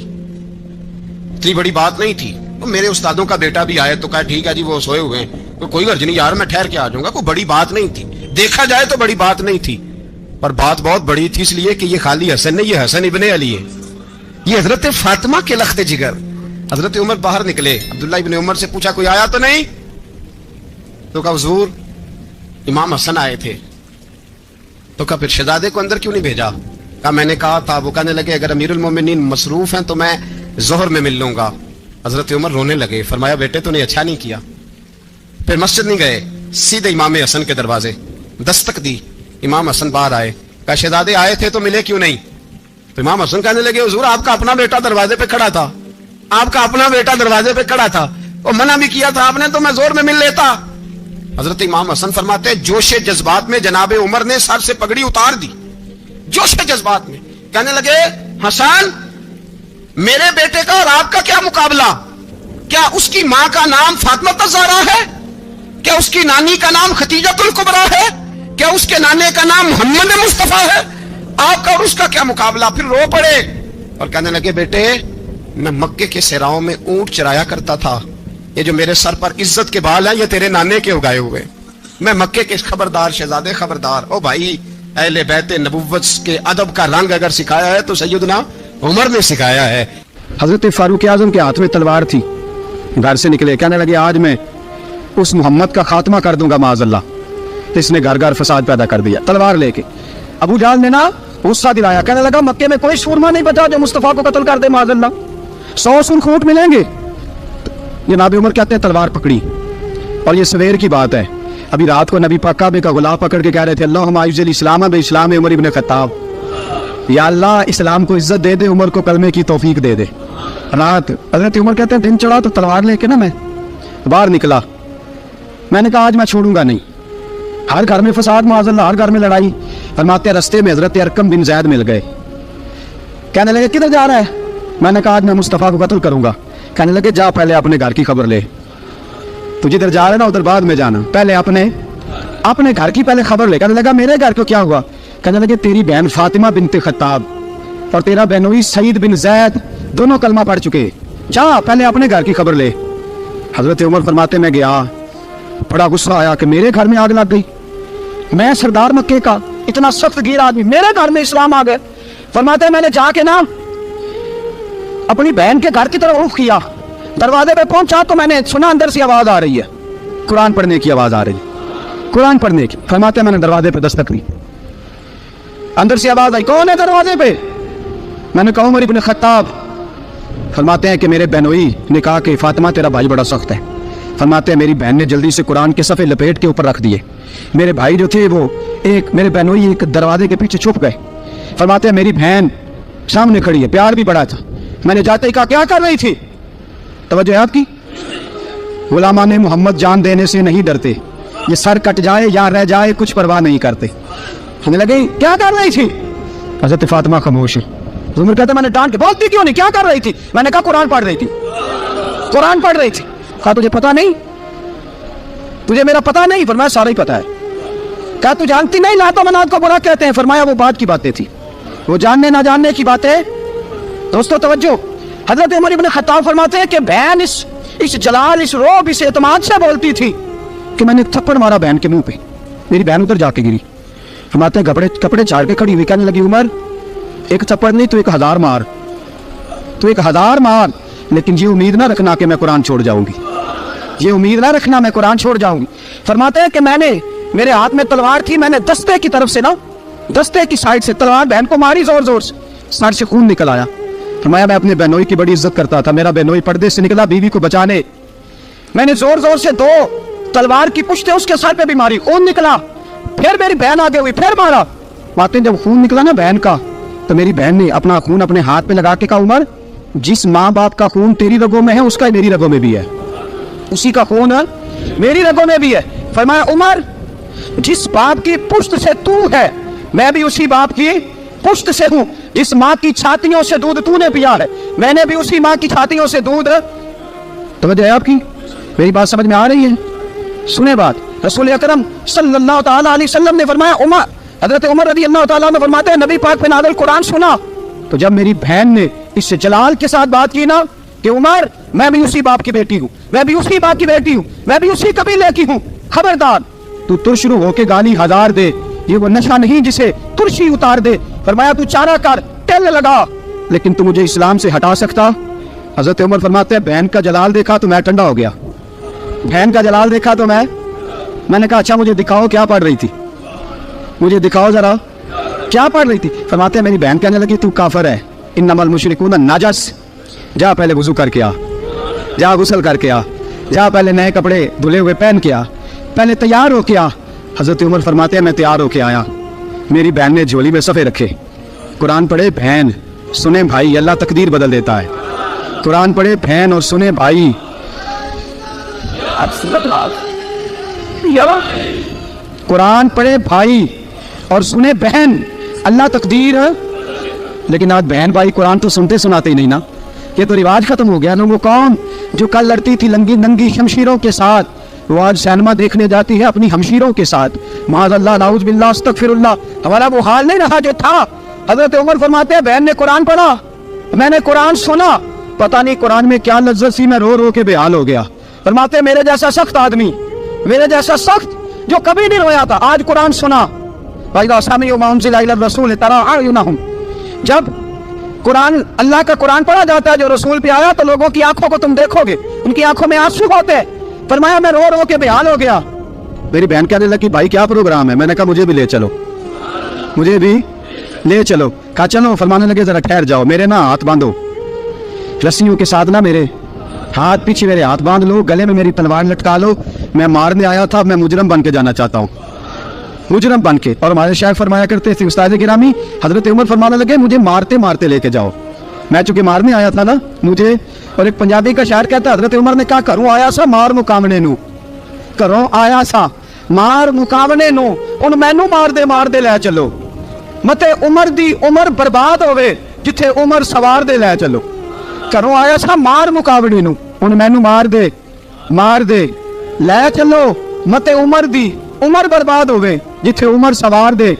S1: इतनी बड़ी बात नहीं थी। तो मेरे उस्तादों का बेटा भी आया तो कहा ठीक है जी वो सोए हुए हैं, तो कोई गर्ज नहीं यार, मैं ठहर के आ जाऊंगा, कोई बड़ी बात नहीं थी, देखा जाए तो बड़ी बात नहीं थी, पर बात बहुत बड़ी थी, इसलिए कि ये खाली हसन नहीं, ये हसन इब्ने अली है, ये हजरत फातिमा के लख्त जिगर। हजरत उमर बाहर निकले, अब्दुल्ला इब्ने उमर से पूछा कोई आया तो नहीं? तो कहा हुजूर इमाम हसन आए थे। तो कहा फिर शहजादे को अंदर क्यों नहीं भेजा? कहा मैंने कहा था। वो कहने लगे अगर अमीरुल मोमिनीन मसरूफ हैं तो मैं जोहर में मिल लूंगा। हजरत उमर रोने लगे, फरमाया बेटे तूने अच्छा नहीं किया। फिर मस्जिद नहीं गए, सीधे इमाम हसन के दरवाजे दस्तक दी। इमाम हसन बाहर आए, कहा शहजादे आए थे तो मिले क्यों नहीं? तो इमाम हसन कहने लगे हुजूर आपका अपना बेटा दरवाजे पे खड़ा था, आपका अपना बेटा दरवाजे पे खड़ा था, और मना भी किया था आपने, तो मैं जोर में मिल लेता। हजरत इमाम हसन फरमाते जोशे जज्बात में जनाबे उमर ने सर से पगड़ी उतार दी, जोशे जज्बात में। कहने लगे हसन मेरे बेटे का और आपका क्या मुकाबला? کیا اس کی ماں کا نام فاطمہ الزہرا ہے؟ کیا اس کی نانی کا نام خدیجۃ الکبریٰ ہے؟ کیا اس کے نانے کا نام محمد مصطفیٰ ہے؟ آپ کا اور اس کا کیا مقابلہ؟ پھر رو پڑے اور کہنے لگے بیٹے میں مکے کے صحراؤں میں اونٹ چرایا کرتا تھا، یہ جو میرے سر پر عزت کے بال ہیں یہ تیرے نانے کے اگائے ہوئے، میں مکے کے خبردار شہزادے خبردار۔ او بھائی اہل بیت نبوت کے ادب کا رنگ اگر سکھایا ہے تو سیدنا عمر نے سکھایا ہے۔
S2: حضرت فاروق اعظم کے ہاتھ میں تلوار تھی، گھر سے نکلے کہنے لگے آج میں اس محمد کا خاتمہ کر دوں گا معاذ اللہ، اس نے گھر گھر فساد پیدا کر دیا تلوار لے کے۔ ابو جہل نے نا غصہ دلایا، کہنے لگا مکے میں کوئی سورما نہیں بچا جو مصطفیٰ کو قتل کر دے معاذ اللہ، 100 سن خونٹ ملیں گے۔ جناب عمر کہتے ہیں تلوار پکڑی، اور یہ سویر کی بات ہے، ابھی رات کو نبی پاک کعبے کا غلاف پکڑ کے کہہ رہے تھے اللہم اعز الاسلام باسلام عمر ابن خطاب، یا اللہ اسلام کو عزت دے دے، عمر کو کلمے کی توفیق دے دے۔ رات حضرت عمر کہتے ہیں دن چڑھا تو تلوار لے کے نا میں باہر نکلا، میں نے کہا آج میں چھوڑوں گا نہیں، ہر گھر میں فساد معاذ اللہ، ہر گھر میں لڑائی۔ فرماتے ہیں رستے میں حضرت ارقم بن زید مل گئے، کہنے لگے کدھر جا رہا ہے؟ میں نے کہا آج میں مصطفیٰ کو قتل کروں گا۔ کہنے لگے جا پہلے اپنے گھر کی خبر لے، تو جدھر جا رہا ہے نا ادھر بعد میں جانا، پہلے اپنے گھر کی پہلے خبر لے۔ کہنے لگا میرے گھر کو کیا ہوا؟ کہنے لگے تیری بہن فاطمہ بنت خطاب اور تیرا بہنوئی سعید بن زید دونوں کلمہ پڑھ چکے، جا پہلے اپنے گھر کی خبر لے۔ حضرت عمر فرماتے میں گیا، بڑا غصہ آیا کہ میرے گھر میں آگ لگ گئی، میں سردار مکے کا اتنا سخت گیر آدمی، میرے گھر میں اسلام آ گئے۔ فرماتے ہیں میں نے جا کے نا اپنی بہن کے گھر کی طرف رخ کیا، دروازے پہ پہنچا تو میں نے سنا اندر سے آواز آ رہی ہے، قرآن پڑھنے کی آواز آ رہی ہے، قرآن پڑھنے کی۔ فرماتے ہیں میں نے دروازے پہ دستک دی، اندر سے آواز آئی کون ہے دروازے پہ؟ میں نے کہا عمر ابن خطاب۔ فرماتے ہیں کہ میرے بہنوئی نے کہا کہ فاطمہ تیرا بھائی بڑا سخت ہے۔ فرماتے ہیں میری بہن نے جلدی سے قرآن کے صفحے لپیٹ کے اوپر رکھ دیے، میرے بھائی جو تھے وہ میرے بہنوئی ایک دروازے کے پیچھے چھپ گئے۔ فرماتے ہیں میری بہن سامنے کھڑی ہے، پیار بھی بڑا تھا، میں نے جاتے ہی کہا کیا کر رہی تھی؟ توجہ ہے آپ کی؟ غلامان محمد جان دینے سے نہیں ڈرتے، یہ سر کٹ جائے یا رہ جائے کچھ پرواہ نہیں کرتے۔ ہمیں لگے کیا کر رہی تھی؟ حضرت فاطمہ خاموش ہے۔ عمر کہتا میں نے ڈانٹ کے بولتی کیوں نہیں، کیا کر رہی تھی؟ میں نے کہا قرآن پڑھ رہی تھی، قرآن پڑھ رہی تھی۔ کہا تجھے پتا نہیں، تجھے میرا پتا نہیں؟ فرمایا سارا ہی پتا ہے۔ کہا تو جانتی نہیں لات و منات کو برا کہتے ہیں؟ فرمایا وہ بات کی باتیں تھی، وہ جاننے نہ جاننے کی باتیں۔ دوستو توجہ، حضرت عمر ابن خطاب فرماتے ہیں کہ بہن اس جلال، اس روب، اس اعتماد سے بولتی تھی کہ میں نے تھپڑ مارا بہن کے منہ پہ، میری بہن ادھر جا کے گری۔ فرماتے ہیں کپڑے چاڑ کے کھڑی ہوئی، کہنے لگی عمر ایک تھپڑ نہیں تو 1000 مار، تو 1000 مار، لیکن یہ امید نہ رکھنا کہ میں قرآن چھوڑ جاؤں گی، یہ امید نہ رکھنا میں قرآن چھوڑ جاؤں گی۔ فرماتے ہیں کہ میرے ہاتھ میں تلوار تھی، میں نے دستے کی طرف سے نا، دستے کی سائڈ سے تلوار بہن کو ماری زور زور سے، سر سے خون نکل آیا۔ فرمایا میں اپنے بہنوئی کی بڑی عزت کرتا تھا، میرا بہنوئی پردے سے نکلا بیوی کو بچانے، میں نے زور زور سے 2 تلوار کی پشتیں اس کے سر پہ بھی ماری، خون نکلا، پھر میری بہن آگے ہوئی، پھر مارا۔ باتیں جب خون نکلا نا بہن کا تو میری بہن نے اپنا خون اپنے ہاتھ پہ لگا کے کہا عمر جس ماں باپ کا خون تیری رگوں میں ہے اس کا میری رگوں میں بھی ہے، اسی کا خون میری رگوں میں بھی ہے۔ فرمایا عمر جس باپ کی پشت سے تو ہے میں بھی اسی باپ کی پشت سے ہوں، جس ماں کی چھاتیوں سے دودھ تو نے پیا ہے میں نے بھی اسی ماں کی چھاتیوں سے دودھ۔ توجہ ہے آپ کی؟ میری بات سمجھ میں آ رہی ہے؟ سنیں بات، رسول اکرم صلی اللہ تعالیٰ علیہ وسلم نے فرمایا، حضرت عمر رضی اللہ تعالیٰ عنہ فرماتے ہیں نبی پاک پہ نازل قرآن سنا تو جب میری بہن نے اس جلال کے ساتھ بات کی نا کہ عمر میں بھی اسی باپ کی بیٹی ہوں، میں بھی اسی باپ کی بیٹی ہوں، میں بھی اسی قبیلے کی ہوں، خبردار تو ترشرو ہو کے گالی 1000 دے، یہ وہ نشہ نہیں جسے ترشی اتار دے۔ فرمایا تو چارہ کر، ٹل لگا، لیکن تو مجھے اسلام سے ہٹا سکتا؟ حضرت عمر فرماتے ہیں بہن کا جلال دیکھا تو میں ٹھنڈا ہو گیا، بہن کا جلال دیکھا تو میں نے کہا اچھا مجھے دکھاؤ کیا پڑھ رہی تھی، مجھے دکھاؤ ذرا کیا پڑھ رہی تھی۔ فرماتے ہیں میری بہن کہنے لگی تو کافر ہے، انما المشرکون نجس، جا پہلے وضو کر کے آ، جا غسل کر کے آ، جا پہلے نئے کپڑے دھلے ہوئے پہن کے آ، پہلے تیار ہو کے آ۔ حضرت عمر فرماتے ہیں میں تیار ہو کے آیا، میری بہن نے جھولی میں صفحے رکھے، قرآن پڑھے بہن سنیں بھائی، اللہ تقدیر بدل دیتا ہے، قرآن پڑھے بہن اور سنیں بھائی، قرآن پڑھے بھائی اور سنیں بہن، اللہ تقدیر۔ لیکن آج بہن بھائی قرآن تو سنتے سناتے ہی نہیں نا، ये तो रिवाज खत्म हो गया ना। वो कौन जो कल लड़ती थी नंगी शमशीरों के साथ, वो आज सिनेमा देखने जाती है अपनी हमशीरों के साथ। माज़अल्लाह, नाउज़ बिल्लाह, अस्तगफिरुल्लाह। हमारा वो हाल नहीं रहा जो था। हजरत उमर फरमाते हैं, बहन ने कुरान पढ़ा, मैंने कुरान सुना, पता नहीं कुरान में क्या लज्जत सी, मैं रो रो के बेहाल हो गया। फरमाते मेरे जैसा सख्त आदमी, मेरे जैसा सख्त जो कभी नहीं रोया था, आज कुरान सुना। जब कुरान, अल्लाह का कुरान पढ़ा जाता है जो रसूल पे आया, तो लोगों की आंखों को तुम देखोगे, उनकी आंखों में आंसू होते। फरमाया मैं रो रो के बेहाल हो गया। मेरी बहन कहने लगी, भाई क्या प्रोग्राम है? मैंने कहा मुझे भी ले चलो, मुझे भी ले चलो। कहा चलो। फरमाने लगे जरा ठहर जाओ, मेरे ना हाथ बांधो रस्सियों के साथ, ना मेरे हाथ पीछे मेरे हाथ बांध लो, गले में मेरी तलवार लटका लो, मैं मारने आया था, मैं मुजरम बन के जाना चाहता हूँ, मुजरम बन के। और हमारे शायख फरमाया करते थे उस्ताद गिरामी, हजरत उमर फरमाने लगे मुझे मारते मारते लेके जाओ, मैं चूंकि मारने आया था ना मुझे। और एक पंजाबी का शायर कहता है, हजरत उमर ने कहा घरों आया सा मार मुकावने नू, घरों आया सा मार मुकावने नू, उन मैनू मार दे लै चलो, मते उमर दी उमर बर्बाद होवे जिथे उमर सवार दे लै चलो। घरों आया सा मार मुकावने नू, उन मैनू मार दे लै चलो, मते उमर दी उमर बर्बाद होवे जिथे उमर सवार दे,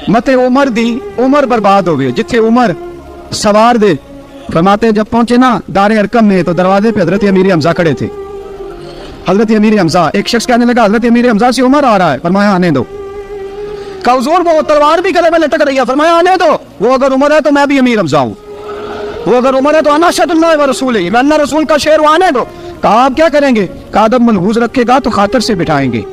S2: मते उमर दी उमर बर्बाद होवे जिथे उमर सवार दे। फरमाते जब पहुंचे ना दारे अरकम में, तो दरवाजे पे हजरत अमीर हमजा खड़े थे। हजरत अमीर हमजा, एक शख्स कहने लगा हजरत अमीर हमजा से उमर आ रहा है। फरमाया आने दो। कहा हुजूर वो तलवार भी गले में लटक रही है। फरमाया आने दो, वो अगर उमर है तो मैं भी अमीर हमजा हूँ, वो अगर उमर है तो अना अशहदुल्लाह व रसूलिही, मैं अल्लाह रसूल का शेर हूं, आने दो। कहा आप क्या करेंगे? कहा अदब मनहूज रखेगा तो खातर से बिठाएंगे,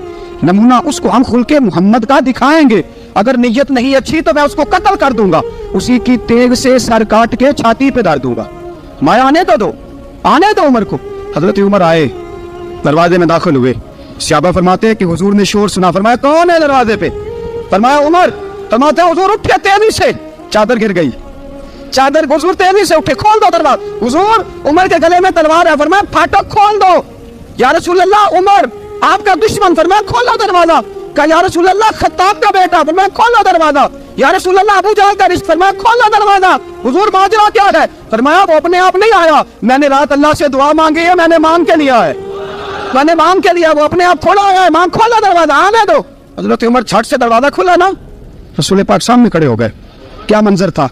S2: नमूना उसको हम खुलके मोहम्मद का दिखाएंगे, अगर नीयत नहीं अच्छी तो मैं उसको कत्ल कर दूंगा, उसी की तेग से सर काट के छाती पे डाल दूंगा। मैं आने तो दो, आने दो उमर को। हजरत उमर आए, दरवाजे में दाखिल हुए। सहाबा फरमाते हैं कि हुजूर ने शोर सुना। फरमाया कौन है दरवाजे पे? फरमाया उमर। फरमाते हुजूर उठे तेजी से, चादर गिर गई, चादर। हुजूर तेजी से उठे, खोल दो दरवाजा। हुजूर उमर के गले में तलवार है। फरमाया फाटक खोल दो। या रसूल अल्लाह उमर आपका दुश्मन। फरमाया खोलो दरवाजा। कहा या रसूल अल्लाह खत्ताब का बेटा। फरमाया खोलो दरवाजा। या रसूल अल्लाह अबू जहल का रिश्ता। फरमाया खोलो दरवाजा। हुजूर माजरा क्या है? फरमाया वो अपने आप नहीं आया, मैंने रात अल्लाह से दुआ मांगी है, मैंने मांग के लिया है, मैंने मांग के लिया, वो अपने आप थोड़ा आया है। मांग खोलो दरवाजा, आने दो। हजरत उमर झट से दरवाजा खुला ना, रसूल पाक सामने खड़े हो गए। क्या मंजर था?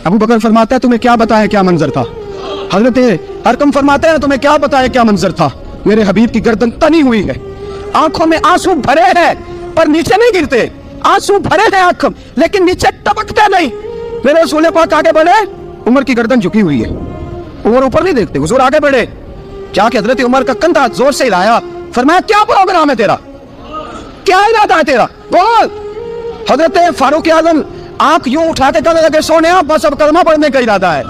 S2: अबू बकर फरमाता है तुम्हें क्या बताया क्या मंजर था? हजरत अरकम फरमाते हैं तुम्हें क्या बताया क्या मंजर था? मेरे हबीब की गर्दन तनी हुई है, आंखों में आंसू भरे हैं पर नीचे नहीं गिरते, आंसू भरे हैं आंखों लेकिन नीचे टपकते नहीं। मेरे रसूल पाक आगे बढ़े, उमर की गर्दन झुकी हुई है, उमर ऊपर नहीं देखते। हुजूर आगे बढ़े, जाके हजरत उमर का कंधा जोर से हिलाया। फरमाया क्या प्रोग्राम है तेरा, क्या इरादा है तेरा, बोल। हजरत फारूक आजम आंख यूं उठा के कहने लगे सोने बस अब कलमा पढ़ने का इरादा है,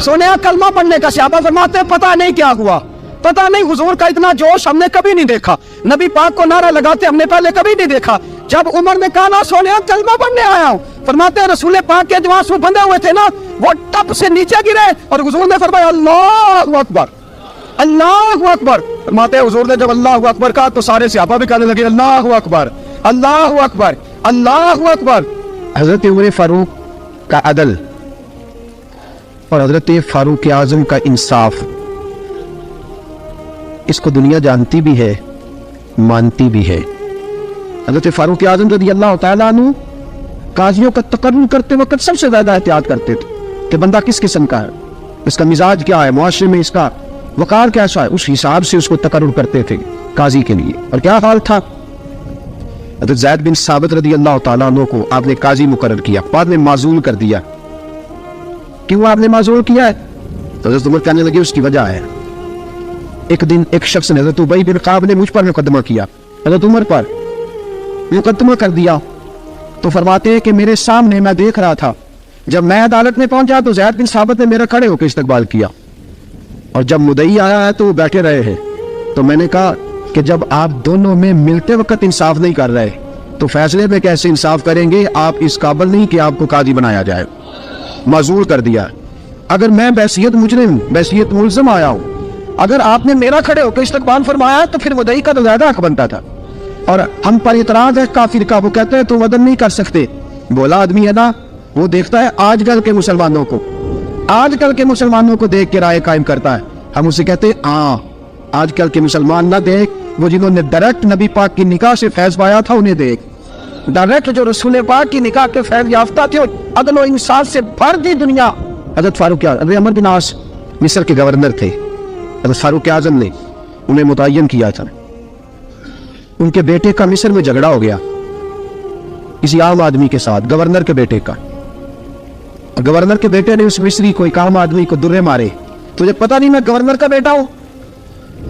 S2: सोने कलमा पढ़ने का। सहाबा फरमाते पता नहीं क्या हुआ, पता नहीं, हुजूर का इतना जोश हमने कभी नहीं देखा, नबी पाक को नारा लगाते हमने पहले कभी नहीं देखा। जब उमर ने कहा ना सोने कलमा पढ़ने आया हूं, फरमाते रसूल पाक के जो आंसू बंधे हुए थे ना वो टप से नीचे गिरे और हुजूर ने फरमाया अल्लाहु अकबर, अल्लाहु अकबर। फरमाते हुजूर ने जब अल्लाहु अकबर कहा तो सारे सहाबा भी कहने लगे अल्लाहु अकबर, अल्लाहु अकबर, अल्लाहु अकबर। हजरत उमर फारूक का अदल और हजरत फारूक आजम का इंसाफ, इसको दुनिया जानती भी है, मानती भी है। हजरत फारूक आजम रज़ी अल्लाह तआला अन्हु काजियों का तकर्रुर करते वक्त सबसे ज्यादा एहतियात करते थे कि बंदा किस किस्म का है, इसका मिजाज क्या है, मुआशरे में इसका वकार कैसा है, उस हिसाब से उसको तकर्रुर करते थे काजी के लिए। और क्या हाल था, हजरत ज़ैद बिन साबित रज़ी अल्लाह तआला अन्हु को आपने काजी मुकर्रर किया, बाद में माजूल कर दिया। क्यों आपने माजूल किया है? तो हजरत उमर कहने लगे उसकी वजह है, एक दिन एक शख्स ने हजरत उबई बिन काब ने मुझ पर मुकदमा किया, हजरत उमर पर मुकदमा कर दिया। तो फरमाते हैं कि मेरे सामने मैं देख रहा था, जब मैं अदालत में पहुंचा तो ज़ैद बिन साबित ने मेरा खड़े होकर इस्तकबाल किया, और जब मुदई आया है तो वो बैठे रहे हैं। तो मैंने कहा कि जब आप दोनों में मिलते वक्त इंसाफ नहीं कर रहे तो फैसले में कैसे इंसाफ करेंगे, आप इस काबिल नहीं कि आपको काजी बनाया जाए। माजूल कर दिया। अगर मैं बैसियत मुजरिम, बैसियत मुल्ज़िम आया हूँ, अगर आपने मेरा खड़े होकर इस्तकबाल फरमाया तो फिर मुदई का तो ज्यादा हक बनता था। और हम पर इतराज है काफिर का, वो कहते हैं तुम अदल नहीं कर सकते। बोला आदमी है ना, वो देखता है आजकल के मुसलमानों को, آج کل کے مسلمانوں کو دیکھ کے رائے قائم کرتا ہے. ہم اسے کہتے ہیں ہاں آج کل کے مسلمان نہ دیکھ, وہ جنہوں نے ڈائریکٹ نبی پاک کی نکاح سے فیض پایا تھا انہیں دیکھ. ڈائریکٹ جو رسول پاک کی نکاح کے فیض یافتہ تھے, عدل و انصاف سے بھر دی دنیا. حضرت فاروق اعظم, عمر بن عاص مصر کے گورنر تھے. حضرت فاروق اعظم نے انہیں متعین کیا تھا. ان کے بیٹے کا مصر میں جھگڑا ہو گیا کسی عام آدمی کے ساتھ, گورنر کے بیٹے کا. گورنر کے بیٹے نے اس مصری کو, ایک عام آدمی کو درے مارے. تجھے پتہ نہیں میں گورنر کا بیٹا ہوں؟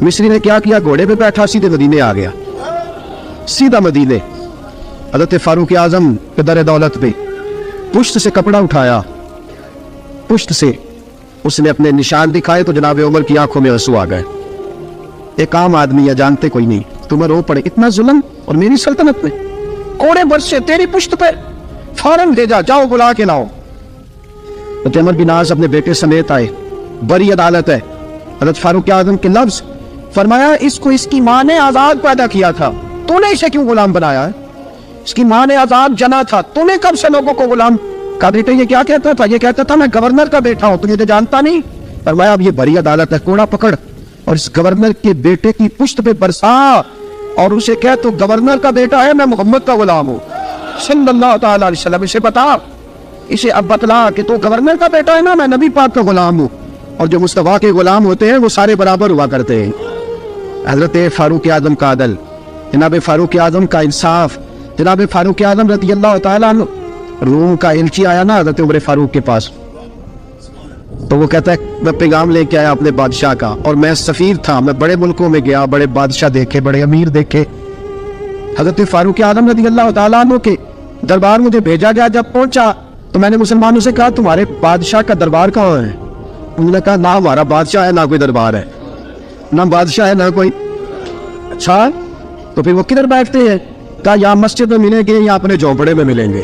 S2: مصری نے کیا کیا, گھوڑے پہ بیٹھا سیدھے مدینے آ گیا, سیدھا مدینے. حضرت فاروق اعظم کے در دولت پہ پشت سے کپڑا اٹھایا, پشت سے اس نے اپنے نشان دکھائے تو جناب عمر کی آنکھوں میں آنسو آ گئے. ایک عام آدمی ہے, جانتے کوئی نہیں, تمہیں رو پڑے اتنا ظلم اور میری سلطنت میں, کوڑے برسے تیری پشت پہ, فوراً لے جاؤ بلا کے لاؤ. حضرت عمر بن عاص اپنے بیٹے سمیت آئے, بڑی عدالت ہے. حضرت فاروق اعظم کے لفظ, فرمایا اس کو اس کی ماں نے آزاد پیدا کیا تھا, تو نے اسے کیوں غلام بنایا ہے؟ اس کی ماں نے آزاد جنا تھا, تو نے کب سے لوگوں کو غلام کا بیٹے یہ کیا کہتا تھا؟ یہ کہتا تھا میں گورنر کا بیٹا ہوں, تجھے جانتا نہیں. فرمایا اب یہ بڑی عدالت ہے, کوڑا پکڑ اور اس گورنر کے بیٹے کی پشت پہ برسا اور اسے کہہ تو گورنر کا بیٹا ہے, میں محمد کا غلام ہوں صلی اللہ تعالی علیہ وسلم. اسے بتا, اسے اب بتلا کہ تو گورنر کا بیٹا ہے نا, میں نبی پاک کا غلام ہوں. اور جو مصطفیٰ کے غلام ہوتے ہیں وہ سارے برابر ہوا کرتے ہیں. حضرت فاروق اعظم کا عدل, جناب فاروق اعظم کا انصاف. جناب فاروق اعظم رضی اللہ تعالیٰ عنہ, روم کا ایلچی آیا نا حضرت عمر فاروق کے پاس, تو وہ کہتا ہے میں پیغام لے کے آیا اپنے بادشاہ کا, اور میں سفیر تھا, میں بڑے ملکوں میں گیا, بڑے بادشاہ دیکھے, بڑے امیر دیکھے. حضرت فاروق اعظم رضی اللہ تعالیٰ عنہ کے دربار مجھے بھیجا گیا. جب پہنچا تو میں نے مسلمانوں سے کہا تمہارے بادشاہ کا دربار کہاں ہے؟ انہوں نے کہا نہ ہمارا بادشاہ ہے نہ کوئی دربار ہے, نہ بادشاہ ہے نہ کوئی. اچھا تو پھر وہ کدھر بیٹھتے ہیں؟ کہا یا مسجد میں ملیں گے یا اپنے جھونپڑے میں ملیں گے.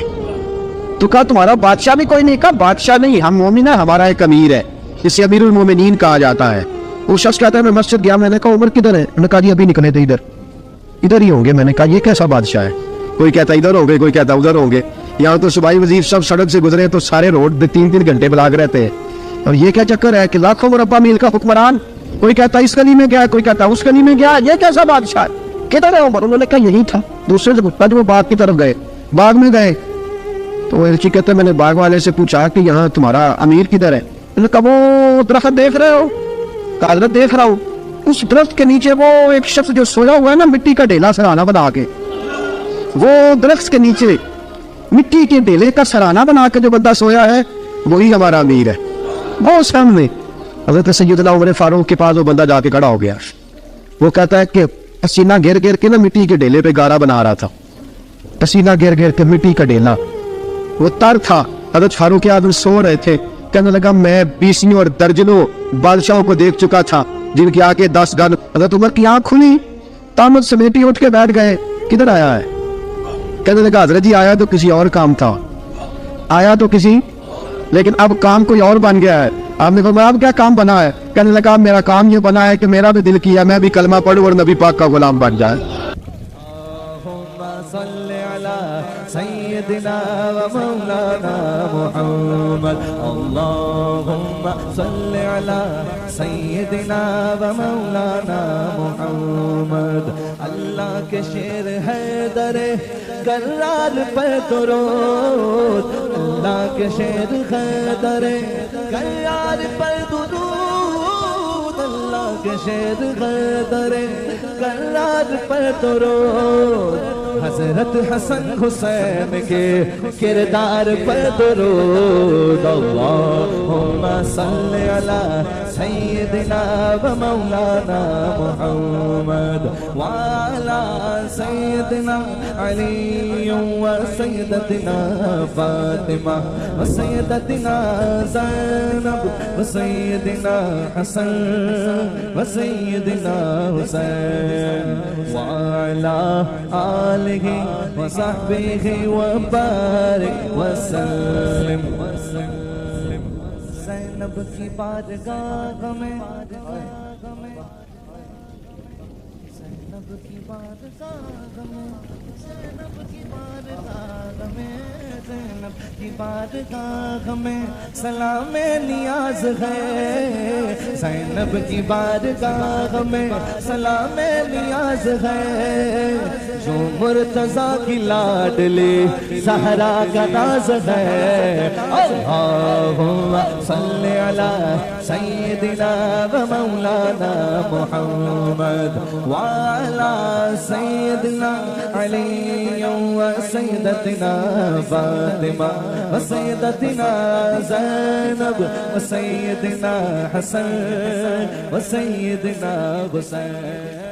S2: تو کہا تمہارا بادشاہ بھی کوئی نہیں؟ کہا بادشاہ نہیں, ہم مومن ہیں, ہمارا ایک امیر ہے جسے امیر المومنین کہا جاتا ہے. وہ شخص کہتا ہے میں مسجد گیا, میں نے کہا عمر کدھر ہے؟ انہوں نے کہا جی ابھی نکلے تھے ادھر ہی ہوں گے. میں نے کہا یہ کیسا بادشاہ ہے؟ کوئی کہتا ادھر ہوں گے, کوئی کہتا ادھر ہوں گے. یہاں تو صوبائی وزیر سب سڑک سے گزرے تو سارے روڈ 3 گھنٹے بلاگ رہتے ہیں. اور یہ کیا چکر ہے کہ لاکھوں مربع میل کا حکمران, کوئی کہتا اس گلی میں گیا, کوئی کہتا اس گلی میں گیا, یہ کیسا بادشاہ ہے؟ کدھر ہے عمر؟ انہوں نے کہا یہی تھا. دوسرے سے پوچھا, وہ باغ کی طرف گئے, باغ میں گئے تو ایلچی کہتے میں نے باغ والے سے پوچھا کہ یہاں تمہارا امیر کدھر ہے؟ انہوں نے کہا وہ درخت دیکھ رہے ہو؟ کہا حضرت دیکھ رہا ہوں. اس درخت کے نیچے وہ ایک شخص جو سویا ہوا ہے نا, مٹی کا ڈھیلا سرانہ بنا کے, وہ درخت کے نیچے مٹی کے ڈھیلے کا سرانہ بنا کے جو بندہ سویا ہے وہی ہمارا امیر ہے. بہت سامنے حضرت سیدنا عمر فاروق کے پاس وہ بندہ جا کے کھڑا ہو گیا. وہ کہتا ہے کہ پسینہ گر گر کے نا مٹی کے ڈھیلے پہ گارا بنا رہا تھا, پسینہ گر گر کے مٹی کا ڈھیلا, وہ تر تھا. حضرت فاروق اعظم سو رہے تھے, کہنے لگا میں 20 اور درجنوں بادشاہوں کو دیکھ چکا تھا جن کی آنکھیں 10 گن. حضرت عمر کی آنکھ کھلی, تامت سمیٹی اٹھ کے بیٹھ گئے. کدھر آیا ہے؟ کہنے لگا حضرت جی آیا تو کسی اور کام تھا, آیا تو کسی, لیکن اب کام کوئی اور بن گیا ہے. آپ نے فرمایا اب کیا کام بنا ہے؟ کہنے لگا میرا کام یہ بنا ہے کہ میرا بھی دل کیا میں بھی کلمہ پڑھوں اور نبی پاک کا غلام بن جائے.
S3: سيدنا ومولانا محمد اللهم صل على سيدنا ومولانا محمد. اللہ کے شیر حیدر کرار پر درود, اللہ کے شیر حیدر کرار پر درود, اللہ کے شیر حیدر کرار پر درود. حضرت حسن حسین کے کردار پر درود. اللہم صلی علی سیدنا و مولانا محمد وعلی سیدنا علی و سیدتنا فاطمہ و سیدتنا زینب و سیدنا حسن و سیدنا حسین وعلی آلہ وصحبہ وبارک وسلم. زینب کی بارگاہ میں زینب کی بارگاہ میں زینب کی بارگاہ میں زینب کی بارگاہ میں سلام نیاز ہے زینب کی بارگاہ میں سلام نیاز ہے جو مرتضیٰ کی لاڈلی زہرا کا ناز ہے اللہم صلی علی سیدنا و مولانا محمد وعلی سیدنا علی و سیدتنا فاطمہ و سیدتنا زینب و سیدنا حسن و سیدنا حسین